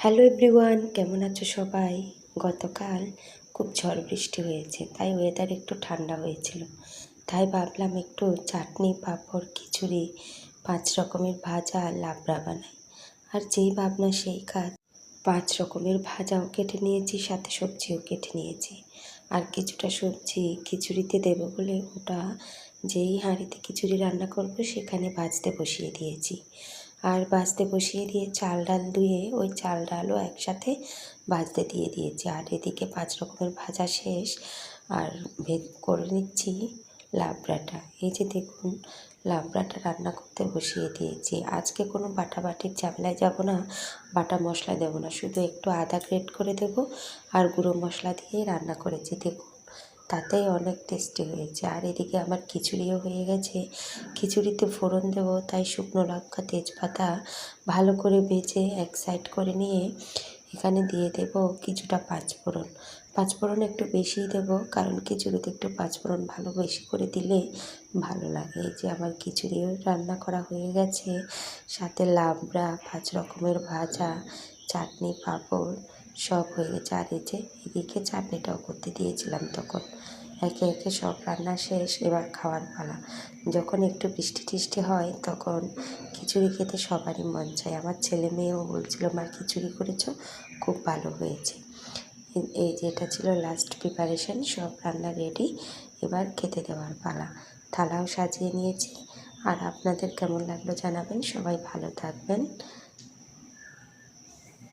Hello everyone, কেমন আছো সবাই? গতকাল খুব ঝড় বৃষ্টি হয়েছে, তাই ওয়েদার একটু ঠান্ডা হয়েছিল। তাই ভাবলাম একটু চাটনি, পাঁপড়, খিচুড়ি, 5 রকমের ভাজা আর লাবড়া বানাই। আর যেই ভাবনা সেই কাজ, 5 রকমের ভাজাও কেটে নিয়েছি, সাথে সবজিও কেটে নিয়েছি। আর কিছুটা সবজি খিচুড়িতে দেবো বলে ওটা যেই হাঁড়িতে খিচুড়ি রান্না করব সেখানে ভাজতে বসিয়ে দিয়েছি। আর ভাজতে বসিয়ে দিয়ে চাল ডাল ধুয়ে ওই চাল ডালও একসাথে ভাজতে দিয়ে দিয়েছি। আর এদিকে 5 রকমের ভাজা শেষ, আর করে নিচ্ছি লাবড়াটা। এই যে দেখুন, লাবড়াটা রান্না করতে বসিয়ে দিয়েছি। আজকে কোনো বাটাবাটির ঝামেলায় যাব না, বাটা মশলা দেবো না, শুধু একটু আদা গ্রেট করে দেবো আর গুঁড়ো মশলা দিয়ে রান্না করেছি। দেখুন, তাতেই অনেক টেস্টি হয়েছে। আর এদিকে আমার খিচুড়িও হয়ে গেছে। খিচুড়িতে ফোড়ন দেবো, তাই শুকনো লঙ্কা, তেজপাতা ভালো করে ভেজে এক সাইড করে নিয়ে এখানে দিয়ে দেবো কিছুটা পাঁচফোড়ন। পাঁচফোড়ন একটু বেশিই দেবো, কারণ খিচুড়িতে একটু পাঁচফোড়ন ভালো বেশি করে দিলে ভালো লাগে। এই যে আমার খিচুড়িও রান্না করা হয়ে গেছে, সাথে লাবড়া, 5 রকমের ভাজা, চাটনি, পাঁপড় সব হয়ে গেছে। আর এই যে এদিকে চাটনিটাও করতে দিয়েছিলাম তখন। একে একে সব রান্না শেষ, এবার খাওয়ার পালা। যখন একটু বৃষ্টি টিষ্টি হয় তখন খিচুড়ি খেতে সবারই মন চায়। আমার ছেলে মেয়েও বলছিল, মা খিচুড়ি করেছো, খুব ভালো হয়েছে। এই যে এটা ছিল লাস্ট প্রিপারেশন, সব রান্না রেডি, এবার খেতে দেওয়ার পালা। থালাও সাজিয়ে নিয়েছি। আর আপনাদের কেমন লাগলো জানাবেন। সবাই ভালো থাকবেন।